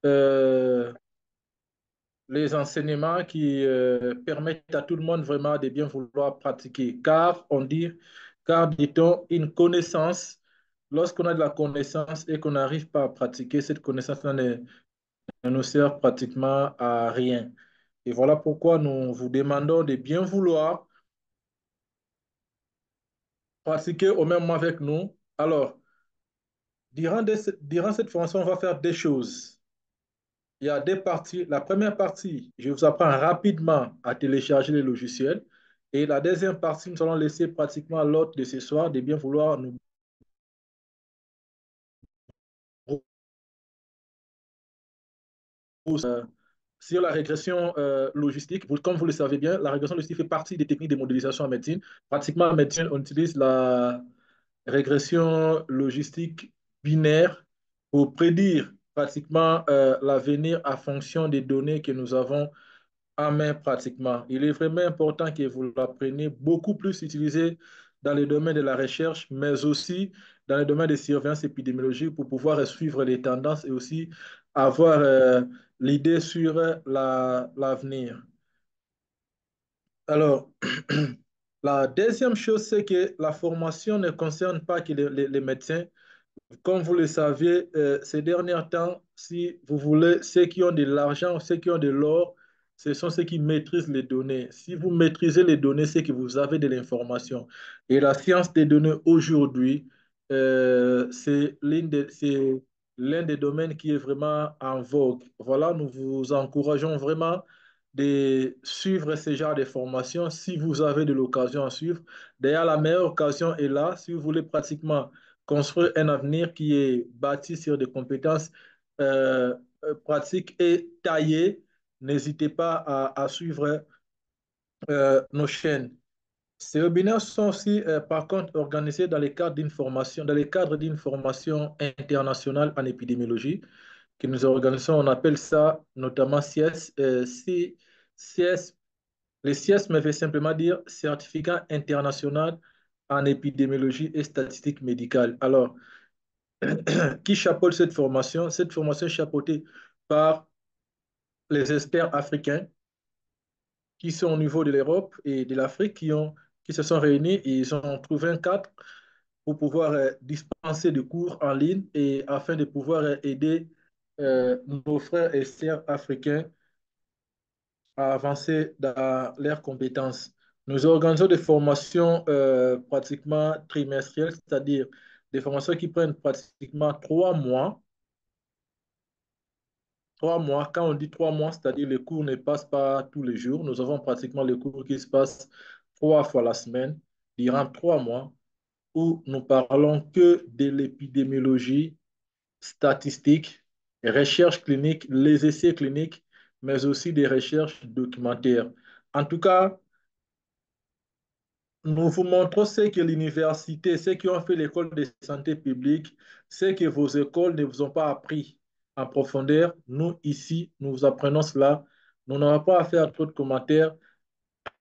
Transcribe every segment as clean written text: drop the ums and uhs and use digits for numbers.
euh, les enseignements qui permettent à tout le monde vraiment de bien vouloir pratiquer. Car dit-on, une connaissance, lorsqu'on a de la connaissance et qu'on n'arrive pas à pratiquer, cette connaissance ne nous sert pratiquement à rien. Et voilà pourquoi nous vous demandons de bien vouloir pratiquer au même moment avec nous. Alors, durant cette formation, on va faire des choses. Il y a des parties. La première partie, je vous apprends rapidement à télécharger les logiciels. Et la deuxième partie, nous allons laisser pratiquement à l'hôte de ce soir de bien vouloir nous sur la régression logistique. Comme vous le savez bien, la régression logistique fait partie des techniques de modélisation en médecine. Pratiquement en médecine, on utilise la régression logistique binaire pour prédire pratiquement l'avenir à fonction des données que nous avons en main pratiquement. Il est vraiment important que vous l'appreniez, beaucoup plus utilisé dans le domaine de la recherche, mais aussi dans le domaine de surveillance épidémiologique pour pouvoir suivre les tendances et aussi avoir l'idée sur l'avenir. Alors, la deuxième chose, c'est que la formation ne concerne pas que les médecins. Comme vous le savez, ces derniers temps, si vous voulez, ceux qui ont de l'argent, ceux qui ont de l'or, ce sont ceux qui maîtrisent les données. Si vous maîtrisez les données, c'est que vous avez de l'information. Et la science des données aujourd'hui, c'est l'un des domaines qui est vraiment en vogue. Voilà, nous vous encourageons vraiment de suivre ce genre de formation si vous avez de l'occasion à suivre. D'ailleurs, la meilleure occasion est là si vous voulez pratiquement construire un avenir qui est bâti sur des compétences euh, pratiques et taillées. N'hésitez pas à suivre nos chaînes. Ces webinaires sont aussi, par contre, organisés dans les cadres d'une formation, dans les cadres d'une formation internationale en épidémiologie que nous organisons. On appelle ça notamment CS, CS. Le CIESM veut simplement dire Certificat international en épidémiologie et statistique médicale. Alors, qui chapeaute cette formation? Cette formation est chapeautée par les experts africains qui sont au niveau de l'Europe et de l'Afrique qui se sont réunis et ils ont trouvé un cadre pour pouvoir dispenser des cours en ligne et afin de pouvoir aider nos frères et sœurs africains à avancer dans leurs compétences. Nous organisons des formations pratiquement trimestrielles, c'est-à-dire des formations qui prennent pratiquement 3 mois. 3 mois, quand on dit 3 mois, c'est-à-dire les cours ne passent pas tous les jours. Nous avons pratiquement les cours qui se passent 3 fois la semaine, durant 3 mois, où nous parlons que de l'épidémiologie statistique, recherche clinique, les essais cliniques, mais aussi des recherches documentaires. En tout cas, nous vous montrons ce que l'université, ceux qui ont fait l'école de santé publique, ce que vos écoles ne vous ont pas appris en profondeur. Nous, ici, nous vous apprenons cela. Nous n'avons pas à faire trop de commentaires.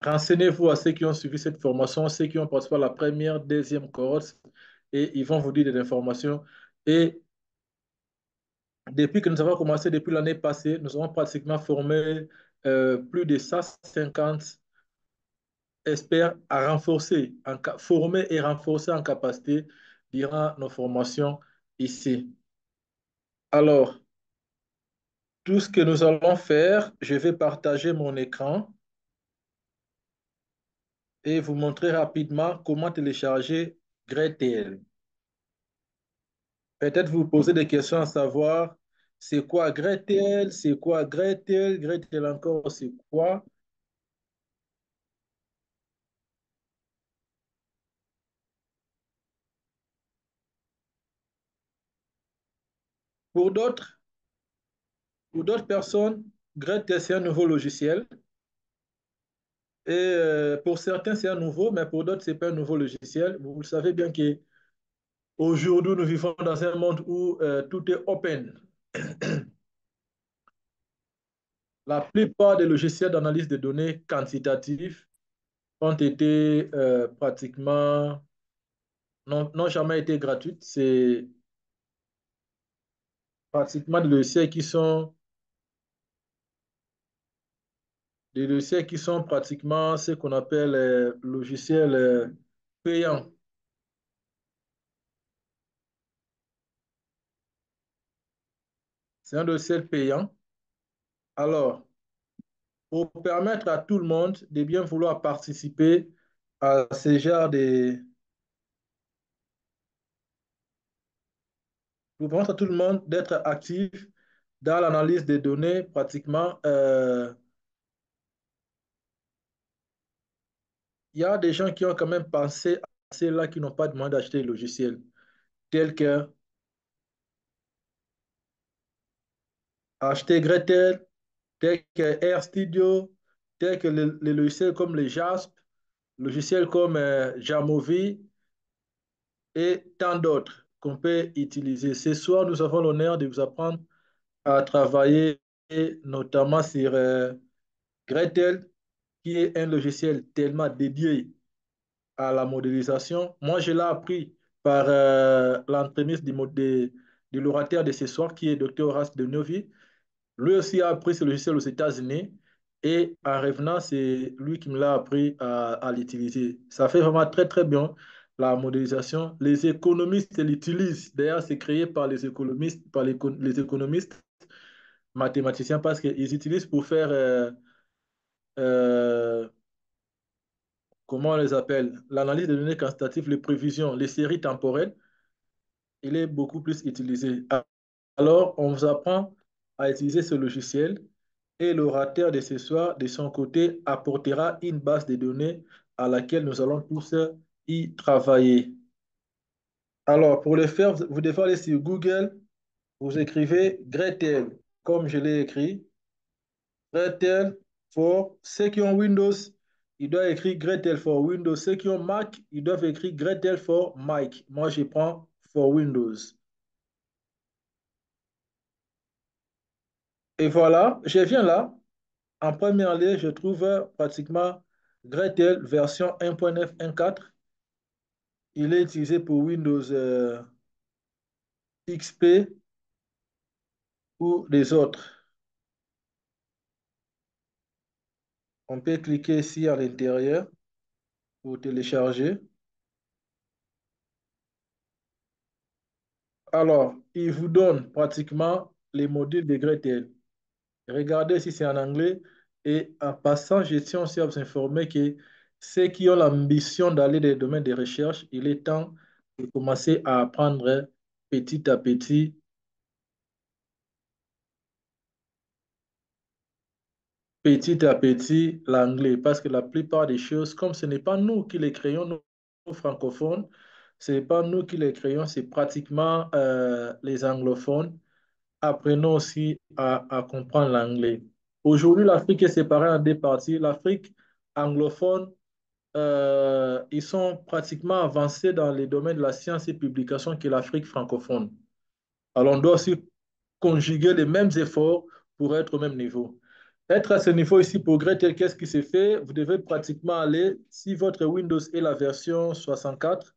Renseignez-vous à ceux qui ont suivi cette formation, ceux qui ont participé à la première, deuxième cohorte, et ils vont vous dire des informations. Et depuis que nous avons commencé, depuis l'année passée, nous avons pratiquement formé plus de 150 espère à renforcer, former et renforcer en capacité durant nos formations ici. Alors, tout ce que nous allons faire, je vais partager mon écran et vous montrer rapidement comment télécharger GrayTL. Peut-être vous posez des questions à savoir, c'est quoi GrayTL, c'est quoi GrayTL, GrayTL encore, c'est quoi? Pour d'autres, pour d'autres personnes, GrayTL, c'est un nouveau logiciel. Et pour certains, c'est un nouveau, mais pour d'autres, ce n'est pas un nouveau logiciel. Vous le savez bien qu'aujourd'hui, nous vivons dans un monde où tout est open. La plupart des logiciels d'analyse de données quantitatives ont été pratiquement, n'ont jamais été gratuits. C'est pratiquement des logiciels qui sont des logiciels qui sont pratiquement ce qu'on appelle logiciels payants. C'est un logiciel payant. Alors, pour permettre à tout le monde de bien vouloir participer à ce genre pour permettre à tout le monde d'être actif dans l'analyse des données, pratiquement, il y a des gens qui ont quand même pensé à ceux-là qui n'ont pas demandé d'acheter le logiciel, tels que acheter Gretel, tels que RStudio, tels que les logiciels comme les JASP, logiciels comme Jamovi et tant d'autres qu'on peut utiliser. Ce soir, nous avons l'honneur de vous apprendre à travailler notamment sur Gretel, qui est un logiciel tellement dédié à la modélisation. Moi, je l'ai appris par l'entremise de l'orateur de ce soir, qui est Dr. Horace de Novi. Lui aussi a appris ce logiciel aux États-Unis et en revenant, c'est lui qui me l'a appris à l'utiliser. Ça fait vraiment très, très bien la modélisation. Les économistes l'utilisent. D'ailleurs, c'est créé par les économistes, les économistes mathématiciens parce qu'ils utilisent pour faire, euh, comment on les appelle, l'analyse des données quantitatives, les prévisions, les séries temporelles. Il est beaucoup plus utilisé. Alors, on vous apprend à utiliser ce logiciel et l'orateur de ce soir, de son côté, apportera une base de données à laquelle nous allons tous y travailler. Alors, pour le faire, vous devez aller sur Google, vous écrivez Gretel, comme je l'ai écrit. Gretel for ceux qui ont Windows, ils doivent écrire Gretel for Windows. Ceux qui ont Mac, ils doivent écrire Gretel for Mac. Moi, je prends for Windows. Et voilà, je viens là. En première ligne, je trouve pratiquement Gretel version 1.9, 1.4. Il est utilisé pour Windows XP ou les autres. On peut cliquer ici à l'intérieur pour télécharger. Alors, il vous donne pratiquement les modules de Gretel. Regardez si c'est en anglais. Et en passant, je tiens aussi à vous informer que ceux qui ont l'ambition d'aller dans les domaines de recherche, il est temps de commencer à apprendre petit à petit l'anglais. Parce que la plupart des choses, comme ce n'est pas nous qui les créons, nous francophones, ce n'est pas nous qui les créons, c'est pratiquement les anglophones. Apprenons aussi à comprendre l'anglais. Aujourd'hui, l'Afrique est séparée en deux parties. L'Afrique anglophone, ils sont pratiquement avancés dans les domaines de la science et publication que l'Afrique francophone. Alors, on doit aussi conjuguer les mêmes efforts pour être au même niveau. Être à ce niveau ici pour Gretel, qu'est-ce qui se fait? Vous devez pratiquement aller, si votre Windows est la version 64,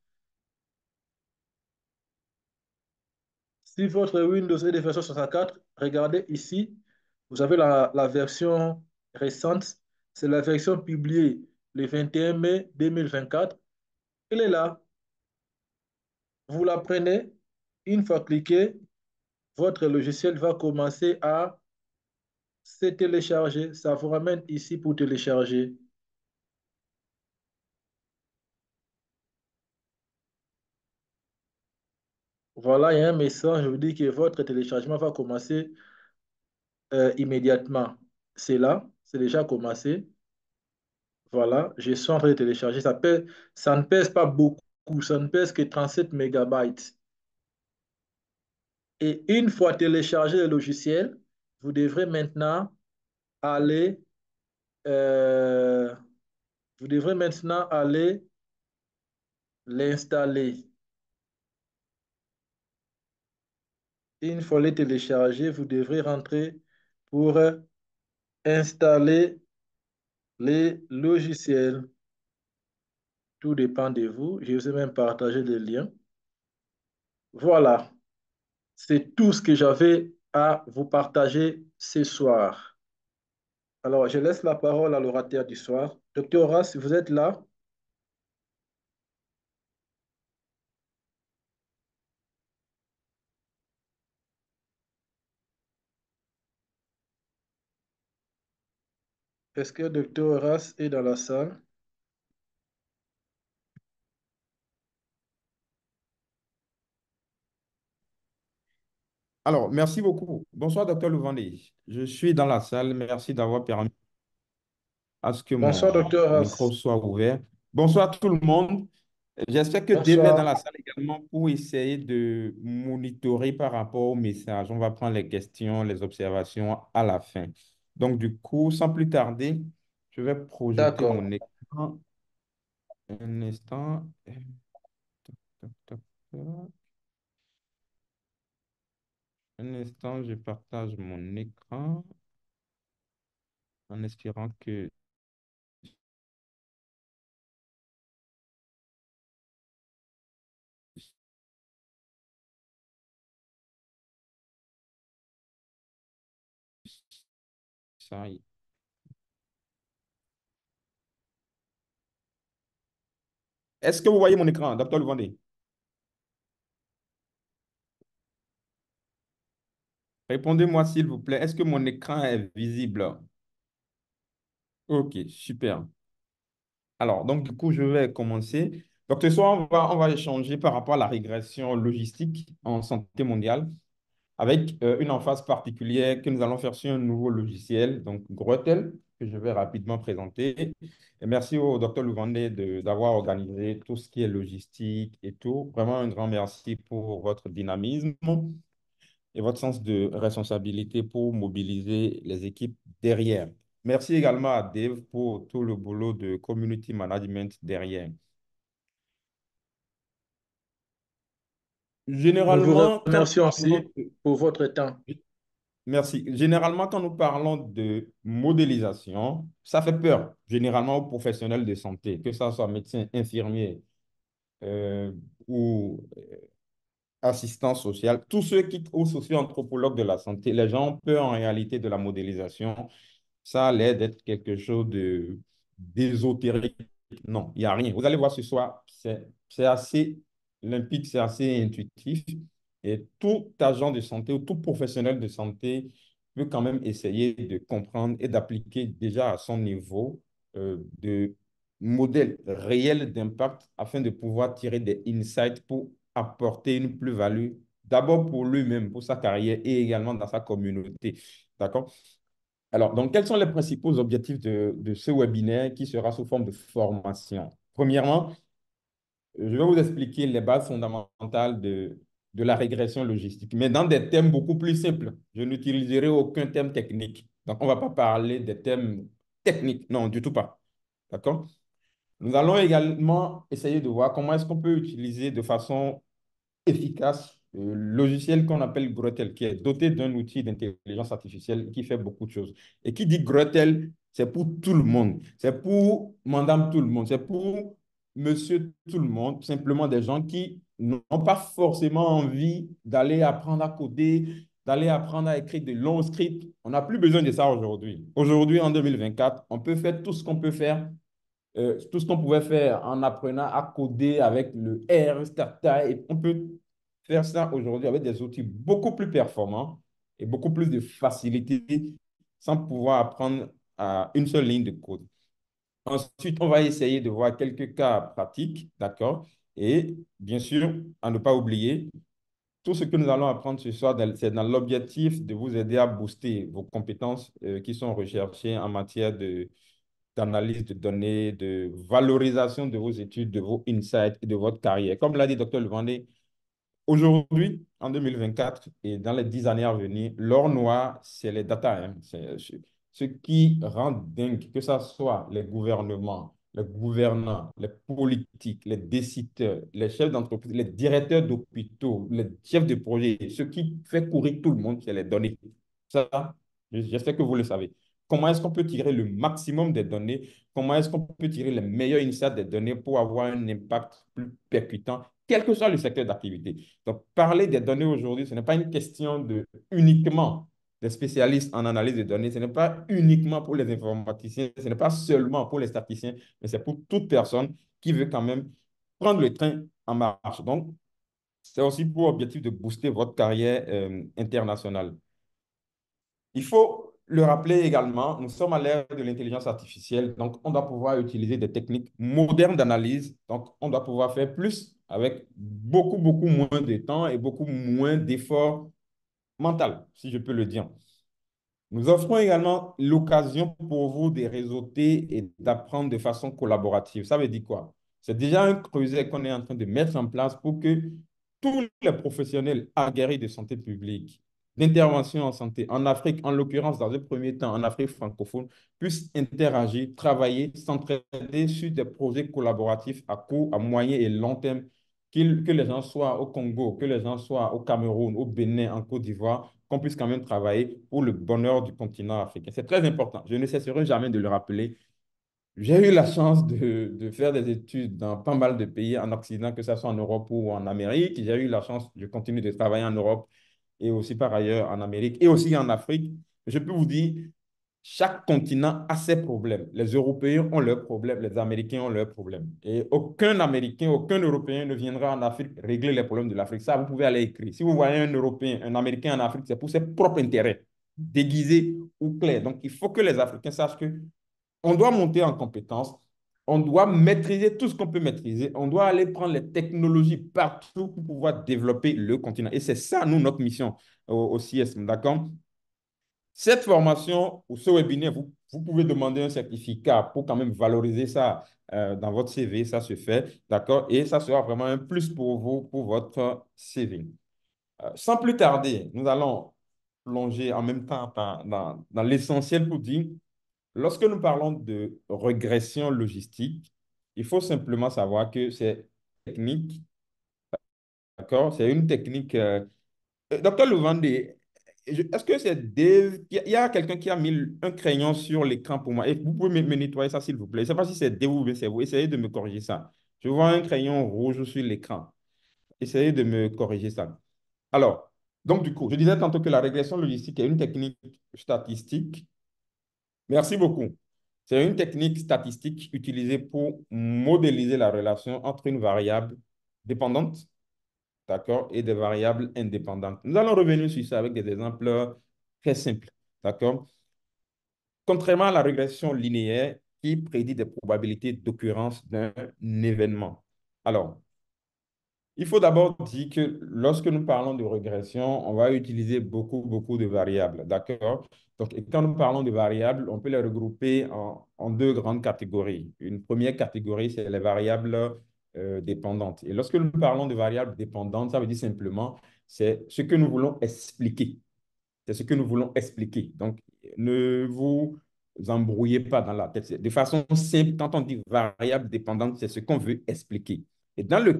si votre Windows est de version 64, regardez ici, vous avez la version récente, c'est la version publiée le 21 mai 2024. Elle est là, vous la prenez, une fois cliqué, votre logiciel va commencer à se télécharger. Ça vous ramène ici pour télécharger. Voilà, il y a un message, je vous dis que votre téléchargement va commencer immédiatement. C'est là, c'est déjà commencé. Voilà, je suis en train de télécharger. Ça ne pèse pas beaucoup, ça ne pèse que 37 mégabytes. Et une fois téléchargé le logiciel, vous devrez maintenant aller, euh, vous devrez maintenant aller l'installer. Une fois le téléchargé, vous devrez rentrer pour installer les logiciels. Tout dépend de vous. Je vous ai même partagé le lien. Voilà, c'est tout ce que j'avais à vous partager ce soir. Alors, je laisse la parole à l'orateur du soir. Docteur Horace, vous êtes là? Est-ce que Docteur Horace est dans la salle? Alors, merci beaucoup. Bonsoir, docteur Louvandé. Je suis dans la salle. Merci d'avoir permis à ce que Bonsoir, mon Docteur micro Horace. soit ouvert. Bonsoir tout le monde. J'espère que Dave est dans Bonsoir. la salle également pour essayer de monitorer par rapport au message. On va prendre les questions, les observations à la fin. Donc, du coup, sans plus tarder, je vais projeter D'accord. mon écran. Un instant. Toc, toc, toc. Un instant, je partage mon écran en espérant que ça aille. Est-ce que vous voyez mon écran, docteur Louvandé? Répondez-moi s'il vous plaît. Est-ce que mon écran est visible? Ok, super. Alors, donc du coup, je vais commencer. Donc ce soir, on va échanger par rapport à la régression logistique en santé mondiale avec une emphase particulière que nous allons faire sur un nouveau logiciel, donc Gretel, que je vais rapidement présenter. Et merci au docteur Louvandé d'avoir organisé tout ce qui est logistique et tout. Vraiment un grand merci pour votre dynamisme et votre sens de responsabilité pour mobiliser les équipes derrière. Merci également à Dave pour tout le boulot de community management derrière. Nous vous Généralement, quand nous remercions parlons aussi pour votre temps. merci. Généralement, quand nous parlons de modélisation, ça fait peur, généralement aux professionnels de santé, que ce soit médecins, infirmiers euh, ou assistants sociaux, tous ceux qui, ou socio-anthropologues de la santé, les gens ont peur en réalité de la modélisation. Ça a l'air d'être quelque chose de d'ésotérique. Non, il n'y a rien. Vous allez voir ce soir, c'est assez limpide, c'est assez intuitif. Et tout agent de santé ou tout professionnel de santé peut quand même essayer de comprendre et d'appliquer déjà à son niveau de modèles réels d'impact afin de pouvoir tirer des insights pour apporter une plus-value d'abord pour lui-même, pour sa carrière et également dans sa communauté. D'accord? Alors, donc, quels sont les principaux objectifs de ce webinaire qui sera sous forme de formation? Premièrement, je vais vous expliquer les bases fondamentales de la régression logistique, mais dans des thèmes beaucoup plus simples. Je n'utiliserai aucun thème technique. Donc, on ne va pas parler des thèmes techniques, non, du tout pas. D'accord? Nous allons également essayer de voir comment est-ce qu'on peut utiliser de façon efficace, logiciel qu'on appelle Gretel, qui est doté d'un outil d'intelligence artificielle qui fait beaucoup de choses. Et qui dit Gretel, c'est pour tout le monde. C'est pour madame tout le monde. C'est pour monsieur tout le monde. Simplement des gens qui n'ont pas forcément envie d'aller apprendre à coder, d'aller apprendre à écrire de longs scripts. On n'a plus besoin de ça aujourd'hui. Aujourd'hui, en 2024, on peut faire tout ce qu'on peut faire tout ce qu'on pouvait faire en apprenant à coder avec le R, Starta, et on peut faire ça aujourd'hui avec des outils beaucoup plus performants et beaucoup plus de facilité sans pouvoir apprendre à une seule ligne de code. Ensuite, on va essayer de voir quelques cas pratiques, d'accord? Et bien sûr, à ne pas oublier, tout ce que nous allons apprendre ce soir, c'est dans l'objectif de vous aider à booster vos compétences qui sont recherchées en matière d'analyse de données, de valorisation de vos études, de vos insights et de votre carrière. Comme l'a dit Dr. Levandé, aujourd'hui, en 2024 et dans les 10 années à venir, l'or noir, c'est les data. Hein. C'est ce qui rend dingue, que ce soit les gouvernements, les gouvernants, les politiques, les décideurs, les chefs d'entreprise, les directeurs d'hôpitaux, les chefs de projet, ce qui fait courir tout le monde, c'est les données. Ça, j'espère que vous le savez. Comment est-ce qu'on peut tirer le maximum des données? Comment est-ce qu'on peut tirer les meilleurs insights des données pour avoir un impact plus percutant, quel que soit le secteur d'activité? Donc, parler des données aujourd'hui, ce n'est pas une question de uniquement des spécialistes en analyse de données. Ce n'est pas uniquement pour les informaticiens, ce n'est pas seulement pour les statisticiens, mais c'est pour toute personne qui veut quand même prendre le train en marche. Donc, c'est aussi pour objectif de booster votre carrière internationale. Il faut le rappeler également, nous sommes à l'ère de l'intelligence artificielle, donc on doit pouvoir utiliser des techniques modernes d'analyse, donc on doit pouvoir faire plus avec beaucoup moins de temps et beaucoup moins d'efforts mental, si je peux le dire. Nous offrons également l'occasion pour vous de réseauter et d'apprendre de façon collaborative. Ça veut dire quoi? C'est déjà un creuset qu'on est en train de mettre en place pour que tous les professionnels aguerris de santé publique, d'intervention en santé, en Afrique, en l'occurrence, dans un premier temps, en Afrique francophone, puissent interagir, travailler, s'entraider sur des projets collaboratifs à court, à moyen et long terme, que les gens soient au Congo, que les gens soient au Cameroun, au Bénin, en Côte d'Ivoire, qu'on puisse quand même travailler pour le bonheur du continent africain. C'est très important. Je ne cesserai jamais de le rappeler. J'ai eu la chance de faire des études dans pas mal de pays en Occident, que ce soit en Europe ou en Amérique. J'ai eu la chance, je continue de travailler en Europe et aussi par ailleurs en Amérique et aussi en Afrique. Je peux vous dire, chaque continent a ses problèmes. Les Européens ont leurs problèmes, les Américains ont leurs problèmes. Et aucun Américain, aucun Européen ne viendra en Afrique régler les problèmes de l'Afrique. Ça, vous pouvez aller écrire. Si vous voyez un Européen, un Américain en Afrique, c'est pour ses propres intérêts, déguisés ou clairs. Donc, il faut que les Africains sachent que on doit monter en compétences, on doit maîtriser tout ce qu'on peut maîtriser, on doit aller prendre les technologies partout pour pouvoir développer le continent. Et c'est ça, nous, notre mission au CISM, d'accord? Cette formation ou ce webinaire, vous pouvez demander un certificat pour quand même valoriser ça dans votre CV, ça se fait, d'accord? Et ça sera vraiment un plus pour vous, pour votre CV. Sans plus tarder, nous allons plonger en même temps dans l'essentiel pour dire, lorsque nous parlons de régression logistique, il faut simplement savoir que c'est technique, d'accord? C'est une technique. Docteur Louvandé, est-ce que c'est Dave? Il y a quelqu'un qui a mis un crayon sur l'écran pour moi. Et vous pouvez me nettoyer ça, s'il vous plaît. Je ne sais pas si c'est Dave ou bien c'est vous. Essayez de me corriger ça. Je vois un crayon rouge sur l'écran. Essayez de me corriger ça. Alors, donc du coup, je disais tantôt que la régression logistique est une technique statistique. Merci beaucoup. C'est une technique statistique utilisée pour modéliser la relation entre une variable dépendante, d'accord, et des variables indépendantes. Nous allons revenir sur ça avec des exemples très simples, d'accord. Contrairement à la régression linéaire qui prédit des probabilités d'occurrence d'un événement. Alors, il faut d'abord dire que lorsque nous parlons de régression, on va utiliser beaucoup de variables, d'accord? Donc, et quand nous parlons de variables, on peut les regrouper en deux grandes catégories. Une première catégorie, c'est les variables dépendantes. Et lorsque nous parlons de variables dépendantes, ça veut dire simplement, c'est ce que nous voulons expliquer. C'est ce que nous voulons expliquer. Donc, ne vous embrouillez pas dans la tête. De façon simple, quand on dit variable dépendante, c'est ce qu'on veut expliquer. Et dans le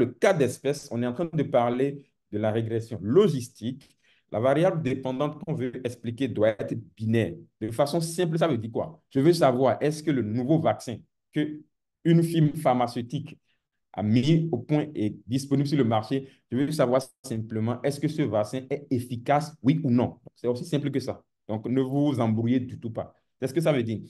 cas d'espèce, on est en train de parler de la régression logistique. La variable dépendante qu'on veut expliquer doit être binaire. De façon simple, ça veut dire quoi? Je veux savoir, est-ce que le nouveau vaccin que une firme pharmaceutique a mis au point et disponible sur le marché. Je veux savoir simplement, est-ce que ce vaccin est efficace, oui ou non? C'est aussi simple que ça. Donc, ne vous embrouillez du tout pas. C'est ce que ça veut dire.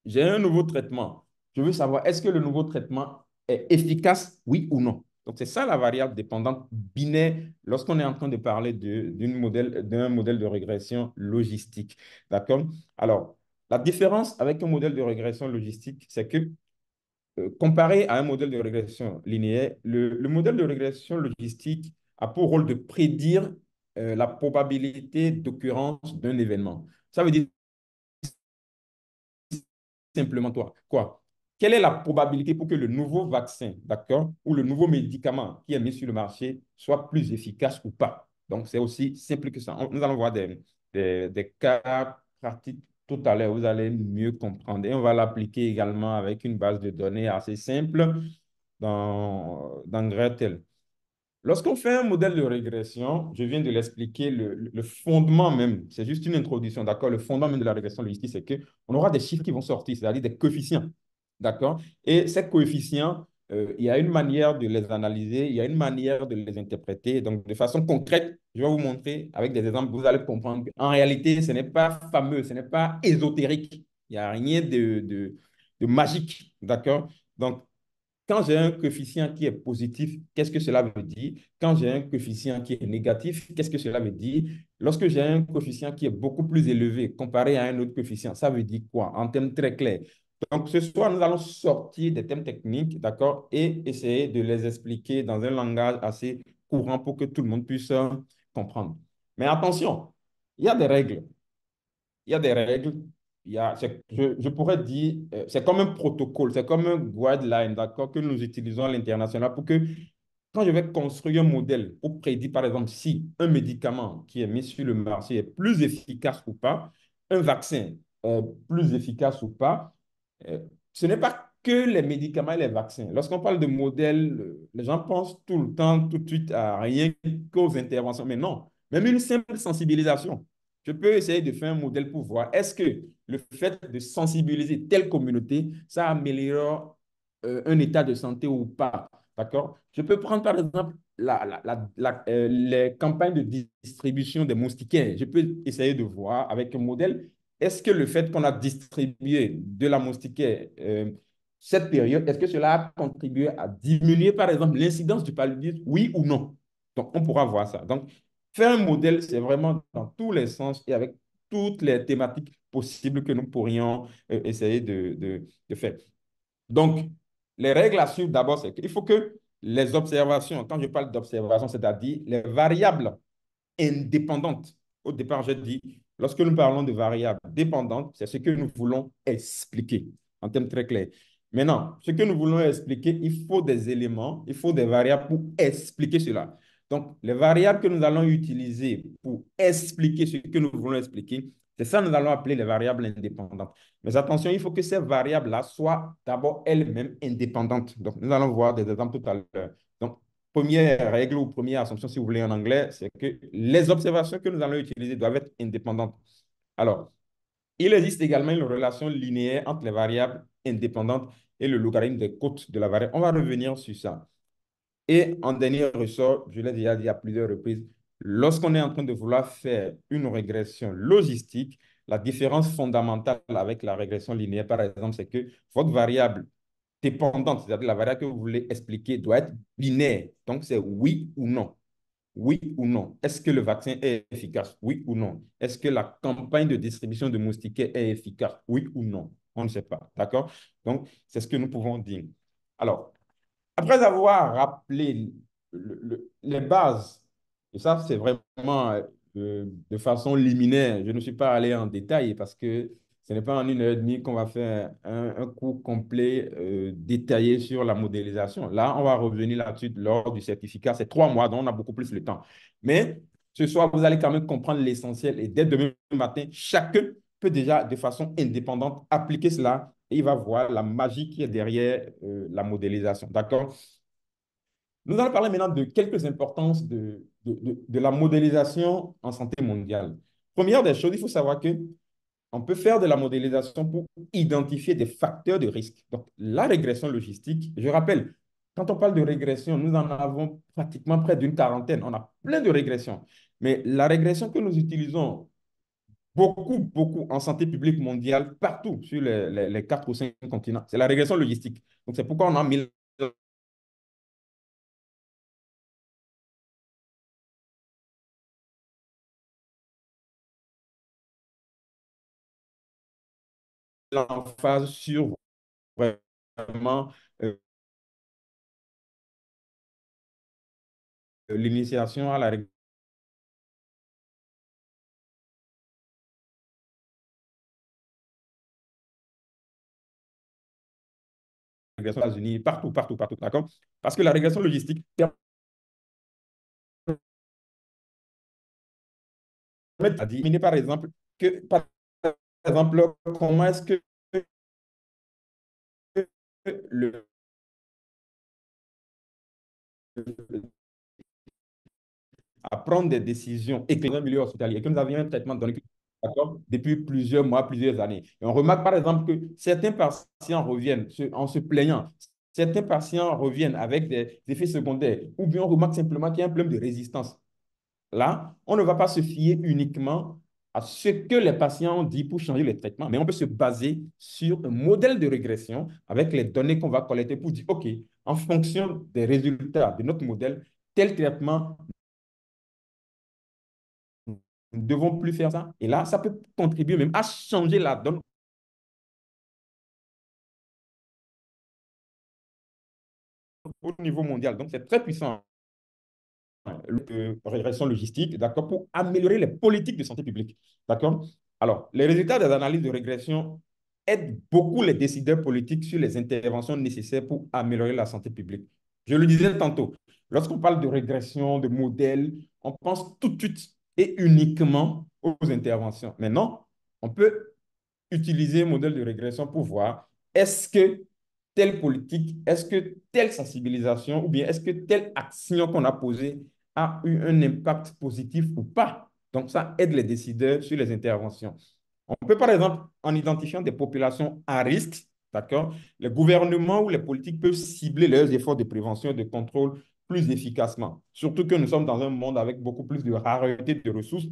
J'ai un nouveau traitement. Je veux savoir, est-ce que le nouveau traitement est efficace, oui ou non? Donc, c'est ça la variable dépendante binaire lorsqu'on est en train de parler d'un modèle de régression logistique. D'accord? Alors, la différence avec un modèle de régression logistique, c'est que comparé à un modèle de régression linéaire, le modèle de régression logistique a pour rôle de prédire la probabilité d'occurrence d'un événement. Ça veut dire simplement toi, quoi? Quelle est la probabilité pour que le nouveau vaccin, d'accord, ou le nouveau médicament qui est mis sur le marché soit plus efficace ou pas? Donc, c'est aussi simple que ça. Nous allons voir des cas pratiques tout à l'heure. Vous allez mieux comprendre. Et on va l'appliquer également avec une base de données assez simple dans Gretel. Lorsqu'on fait un modèle de régression, je viens de l'expliquer, le fondement même, c'est juste une introduction, d'accord? Le fondement même de la régression logistique, c'est qu'on aura des chiffres qui vont sortir, c'est-à-dire des coefficients, d'accord? Et ces coefficients il y a une manière de les analyser, il y a une manière de les interpréter. Donc, de façon concrète, je vais vous montrer avec des exemples, vous allez comprendre qu'en réalité, ce n'est pas fameux, ce n'est pas ésotérique. Il n'y a rien de magique, d'accord? Donc, quand j'ai un coefficient qui est positif, qu'est-ce que cela veut dire? Quand j'ai un coefficient qui est négatif, qu'est-ce que cela veut dire? Lorsque j'ai un coefficient qui est beaucoup plus élevé comparé à un autre coefficient, ça veut dire quoi? En termes très clairs. Donc, ce soir, nous allons sortir des thèmes techniques, d'accord, et essayer de les expliquer dans un langage assez courant pour que tout le monde puisse comprendre. Mais attention, il y a des règles. Il y a des règles. Je pourrais dire, c'est comme un protocole, c'est comme un guideline, d'accord, que nous utilisons à l'international pour que quand je vais construire un modèle pour prédire, par exemple, si un médicament qui est mis sur le marché est plus efficace ou pas, un vaccin est plus efficace ou pas, euh, ce n'est pas que les médicaments et les vaccins. Lorsqu'on parle de modèle, les gens pensent tout le temps, tout de suite à rien qu'aux interventions. Mais non, même une simple sensibilisation. Je peux essayer de faire un modèle pour voir est-ce que le fait de sensibiliser telle communauté, ça améliore un état de santé ou pas. D'accord? Je peux prendre par exemple les campagnes de distribution des moustiquaires. Je peux essayer de voir avec un modèle, est-ce que le fait qu'on a distribué de la moustiquaire cette période, est-ce que cela a contribué à diminuer par exemple l'incidence du paludisme, oui ou non? Donc, on pourra voir ça. Donc, faire un modèle, c'est vraiment dans tous les sens et avec toutes les thématiques possibles que nous pourrions essayer de faire. Donc, les règles à suivre d'abord, c'est qu'il faut que les observations, quand je parle d'observation, c'est-à-dire les variables indépendantes. Au départ, j'ai dit, lorsque nous parlons de variables dépendantes, c'est ce que nous voulons expliquer en termes très clairs. Maintenant, ce que nous voulons expliquer, il faut des éléments, il faut des variables pour expliquer cela. Donc, les variables que nous allons utiliser pour expliquer ce que nous voulons expliquer, c'est ça que nous allons appeler les variables indépendantes. Mais attention, il faut que ces variables-là soient d'abord elles-mêmes indépendantes. Donc, nous allons voir des exemples tout à l'heure. Donc, première règle ou première assumption, si vous voulez en anglais, c'est que les observations que nous allons utiliser doivent être indépendantes. Alors, il existe également une relation linéaire entre les variables indépendantes et le logarithme des côtes de la variable. On va revenir sur ça. Et en dernier ressort, je l'ai déjà dit à plusieurs reprises, lorsqu'on est en train de vouloir faire une régression logistique, la différence fondamentale avec la régression linéaire, par exemple, c'est que votre variable dépendante, c'est-à-dire la variable que vous voulez expliquer, doit être binaire. Donc, c'est oui ou non. Oui ou non. Est-ce que le vaccin est efficace? Oui ou non. Est-ce que la campagne de distribution de moustiquaires est efficace? Oui ou non. On ne sait pas. D'accord? Donc, c'est ce que nous pouvons dire. Alors, après avoir rappelé les bases, et ça c'est vraiment de façon liminaire, je ne suis pas allé en détail parce que ce n'est pas en 1 heure et demie qu'on va faire un cours complet détaillé sur la modélisation. Là, on va revenir là-dessus lors du certificat. C'est 3 mois, donc on a beaucoup plus le temps. Mais ce soir, vous allez quand même comprendre l'essentiel et dès demain matin, chacun peut déjà de façon indépendante appliquer cela et il va voir la magie qui est derrière la modélisation. D'accord? Nous allons parler maintenant de quelques importances de la modélisation en santé mondiale. Première des choses, il faut savoir que on peut faire de la modélisation pour identifier des facteurs de risque. Donc, la régression logistique, je rappelle, quand on parle de régression, nous en avons pratiquement près d'une quarantaine. On a plein de régressions. Mais la régression que nous utilisons beaucoup en santé publique mondiale, partout sur les 4 ou 5 continents, c'est la régression logistique. Donc, c'est pourquoi on a mis l'emphase sur vraiment l'initiation à la régression aux États-Unis, partout, d'accord? Parce que la régression logistique permet à déterminer, par exemple, par exemple, comment est-ce que le, à prendre des décisions éclairées dans le milieu hospitalier et que nous avions un traitement donné depuis plusieurs mois, plusieurs années. Et on remarque par exemple que certains patients reviennent en se plaignant. certains patients reviennent avec des effets secondaires, ou bien on remarque simplement qu'il y a un problème de résistance. Là, on ne va pas se fier uniquement à ce que les patients ont dit pour changer le traitement, mais on peut se baser sur un modèle de régression avec les données qu'on va collecter pour dire, OK, en fonction des résultats de notre modèle, tel traitement, nous ne devons plus faire ça. Et là, ça peut contribuer même à changer la donne au niveau mondial. Donc, c'est très puissant, régression logistique, d'accord, pour améliorer les politiques de santé publique, d'accord? Alors, les résultats des analyses de régression aident beaucoup les décideurs politiques sur les interventions nécessaires pour améliorer la santé publique. Je le disais tantôt, lorsqu'on parle de régression, de modèles, on pense tout de suite et uniquement aux interventions. Maintenant, on peut utiliser un modèle de régression pour voir est-ce que telle politique, est-ce que telle sensibilisation ou bien est-ce que telle action qu'on a posée a eu un impact positif ou pas. Donc, ça aide les décideurs sur les interventions. On peut, par exemple, en identifiant des populations à risque, d'accord, les gouvernements ou les politiques peuvent cibler leurs efforts de prévention et de contrôle plus efficacement. Surtout que nous sommes dans un monde avec beaucoup plus de rareté de ressources,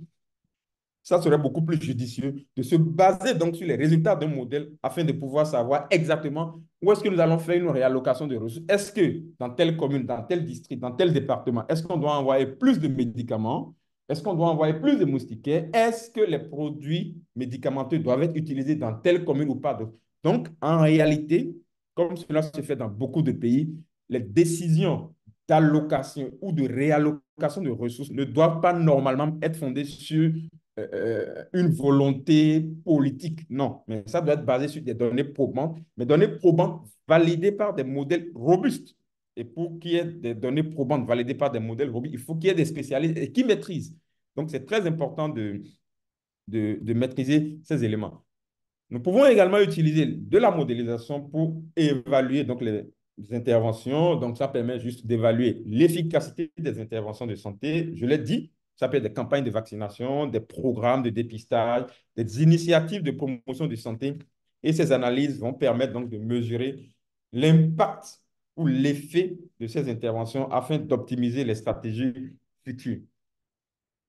ça serait beaucoup plus judicieux de se baser donc sur les résultats d'un modèle afin de pouvoir savoir exactement où est-ce que nous allons faire une réallocation de ressources. Est-ce que dans telle commune, dans tel district, dans tel département, est-ce qu'on doit envoyer plus de médicaments? Est-ce qu'on doit envoyer plus de moustiquaires? Est-ce que les produits médicamenteux doivent être utilisés dans telle commune ou pas? Donc, en réalité, comme cela se fait dans beaucoup de pays, les décisions d'allocation ou de réallocation de ressources ne doivent pas normalement être fondées sur une volonté politique. Non, mais ça doit être basé sur des données probantes, mais données probantes validées par des modèles robustes. Et pour qu'il y ait des données probantes validées par des modèles robustes, il faut qu'il y ait des spécialistes et qui maîtrisent. Donc, c'est très important de maîtriser ces éléments. Nous pouvons également utiliser de la modélisation pour évaluer donc, les interventions. Donc, ça permet juste d'évaluer l'efficacité des interventions de santé. Je l'ai dit, ça peut être des campagnes de vaccination, des programmes de dépistage, des initiatives de promotion de santé. Et ces analyses vont permettre donc de mesurer l'impact ou l'effet de ces interventions afin d'optimiser les stratégies futures.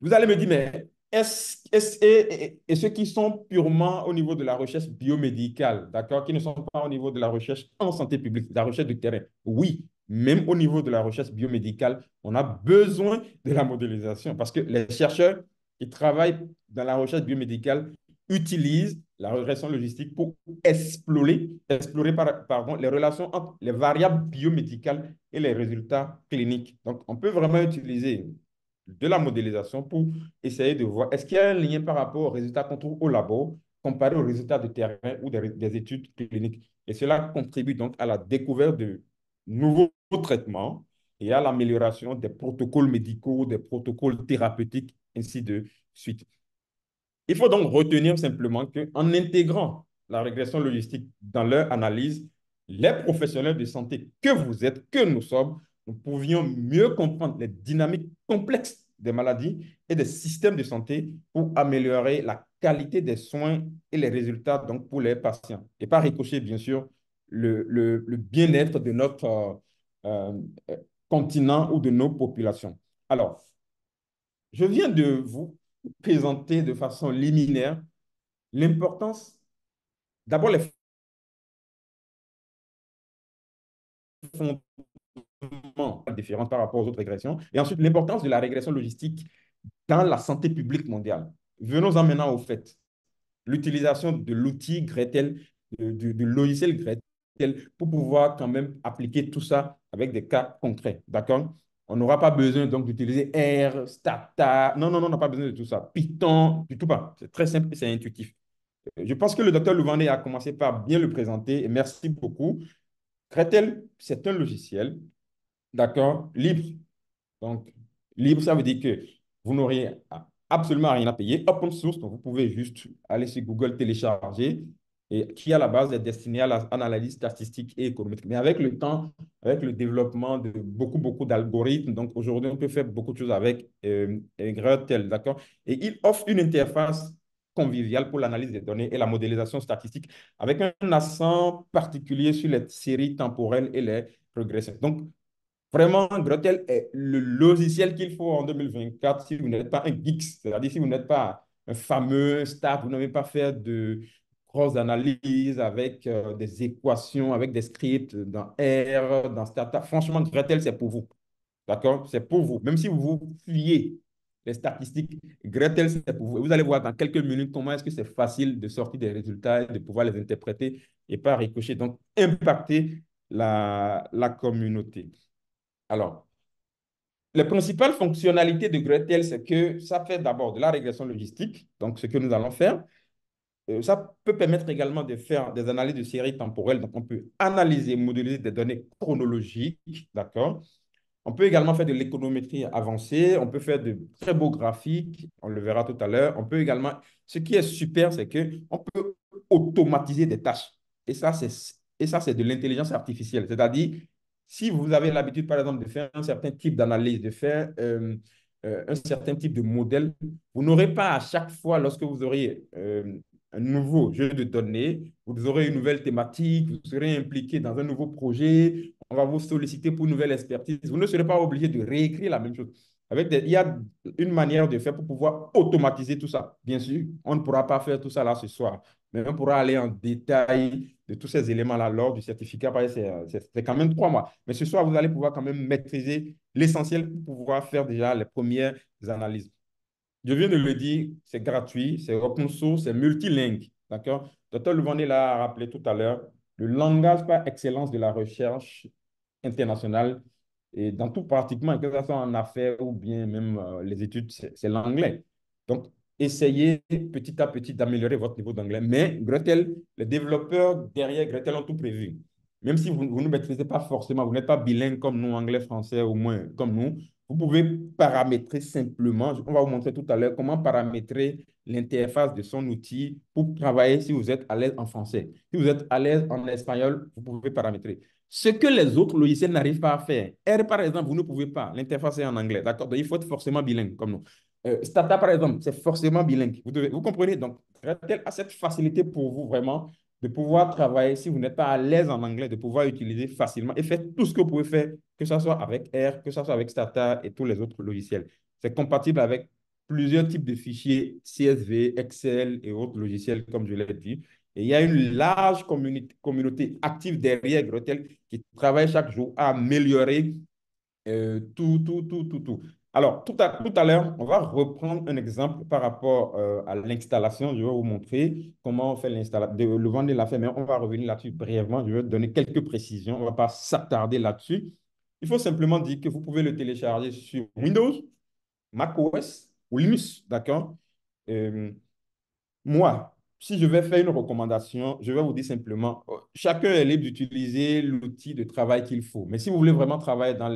Vous allez me dire, mais et ceux qui sont purement au niveau de la recherche biomédicale, d'accord, qui ne sont pas au niveau de la recherche en santé publique, de la recherche de terrain, oui, même au niveau de la recherche biomédicale, on a besoin de la modélisation parce que les chercheurs qui travaillent dans la recherche biomédicale utilisent la régression logistique pour explorer pardon, les relations entre les variables biomédicales et les résultats cliniques. Donc, on peut vraiment utiliser de la modélisation pour essayer de voir est-ce qu'il y a un lien par rapport aux résultats qu'on trouve au labo comparé aux résultats de terrain ou des études cliniques. Et cela contribue donc à la découverte de nouveaux traitements et à l'amélioration des protocoles médicaux, des protocoles thérapeutiques, ainsi de suite. Il faut donc retenir simplement qu'en intégrant la régression logistique dans leur analyse, les professionnels de santé que vous êtes, que nous sommes, nous pouvions mieux comprendre les dynamiques complexes des maladies et des systèmes de santé pour améliorer la qualité des soins et les résultats donc, pour les patients. Et par ricochet, bien sûr, le bien-être de notre euh, continent ou de nos populations. Alors, je viens de vous présenter de façon liminaire l'importance, d'abord les fondements différents par rapport aux autres régressions, et ensuite l'importance de la régression logistique dans la santé publique mondiale. Venons-en maintenant au fait. L'utilisation de l'outil Gretel, du logiciel Gretel, pour pouvoir quand même appliquer tout ça avec des cas concrets. D'accord? On n'aura pas besoin donc d'utiliser R, Stata. Non, non, non, on n'a pas besoin de tout ça. Python, du tout pas. C'est très simple et c'est intuitif. Je pense que le docteur Louvané a commencé par bien le présenter et merci beaucoup. Gretel, c'est un logiciel, d'accord, libre. Donc, libre, ça veut dire que vous n'aurez absolument rien à payer. Open source, donc vous pouvez juste aller sur Google, télécharger, et qui à la base est destiné à l'analyse statistique et économique. Mais avec le temps, avec le développement de beaucoup d'algorithmes, donc aujourd'hui, on peut faire beaucoup de choses avec Gretel, d'accord? Et il offre une interface convivial pour l'analyse des données et la modélisation statistique, avec un accent particulier sur les séries temporelles et les régressions. Donc, vraiment, Gretel est le logiciel qu'il faut en 2024 si vous n'êtes pas un geek, c'est-à-dire si vous n'êtes pas un fameux stat, vous n'avez pas fait de grosses analyses avec des équations, avec des scripts dans R, dans Stata. Franchement, Gretel, c'est pour vous. D'accord? C'est pour vous. Même si vous vous fuyez les statistiques, Gretel, c'est pour vous. Vous allez voir dans quelques minutes comment est-ce que c'est facile de sortir des résultats, de pouvoir les interpréter et pas ricocher. Donc, impacter la communauté. Alors, les principales fonctionnalités de Gretel, c'est que ça fait d'abord de la régression logistique, donc ce que nous allons faire. Ça peut permettre également de faire des analyses de séries temporelles. Donc, on peut analyser, modéliser des données chronologiques, d'accord? On peut également faire de l'économétrie avancée, on peut faire de très beaux graphiques, on le verra tout à l'heure. On peut également, ce qui est super, c'est qu'on peut automatiser des tâches. Et ça, c'est de l'intelligence artificielle. C'est-à-dire, si vous avez l'habitude, par exemple, de faire un certain type d'analyse, de faire un certain type de modèle, vous n'aurez pas à chaque fois, lorsque vous aurez un nouveau jeu de données, vous aurez une nouvelle thématique, vous serez impliqué dans un nouveau projet, on va vous solliciter pour une nouvelle expertise. Vous ne serez pas obligé de réécrire la même chose. Il y a une manière de faire pour pouvoir automatiser tout ça. Bien sûr, on ne pourra pas faire tout ça là ce soir, mais on pourra aller en détail de tous ces éléments-là lors du certificat. C'est quand même 3 mois. Mais ce soir, vous allez pouvoir quand même maîtriser l'essentiel pour pouvoir faire déjà les premières analyses. Je viens de le dire, c'est gratuit, c'est open source, c'est multilingue. D'accord? Dr. Levandé l'a rappelé tout à l'heure, le langage par excellence de la recherche internationale, et dans tout pratiquement, que ce soit en affaires ou bien même les études, c'est l'anglais. Donc, essayez petit à petit d'améliorer votre niveau d'anglais. Mais Gretel, les développeurs derrière Gretel ont tout prévu. Même si vous ne maîtrisez pas forcément, vous n'êtes pas bilingue comme nous, anglais, français, au moins comme nous, vous pouvez paramétrer simplement, on va vous montrer tout à l'heure comment paramétrer l'interface de son outil pour travailler si vous êtes à l'aise en français. Si vous êtes à l'aise en espagnol, vous pouvez paramétrer. Ce que les autres logiciels n'arrivent pas à faire. R, par exemple, vous ne pouvez pas. L'interface est en anglais. D'accord? Donc, il faut être forcément bilingue comme nous. Stata, par exemple, c'est forcément bilingue. Vous comprenez? Donc, Gretel a cette facilité pour vous vraiment de pouvoir travailler, si vous n'êtes pas à l'aise en anglais, de pouvoir utiliser facilement et faire tout ce que vous pouvez faire, que ce soit avec R, que ce soit avec Stata et tous les autres logiciels. C'est compatible avec plusieurs types de fichiers, CSV, Excel et autres logiciels, comme je l'ai dit. Et il y a une large communauté active derrière Gretel qui travaille chaque jour à améliorer tout. Alors, tout à l'heure, on va reprendre un exemple par rapport à l'installation. Je vais vous montrer comment on fait l'installation. Le vendeur l'a fait, mais on va revenir là-dessus brièvement. Je vais donner quelques précisions. On ne va pas s'attarder là-dessus. Il faut simplement dire que vous pouvez le télécharger sur Windows, macOS ou Linux, d'accord? Euh, Moi, si je vais faire une recommandation, je vais vous dire simplement, chacun est libre d'utiliser l'outil de travail qu'il faut. Mais si vous voulez vraiment travailler dans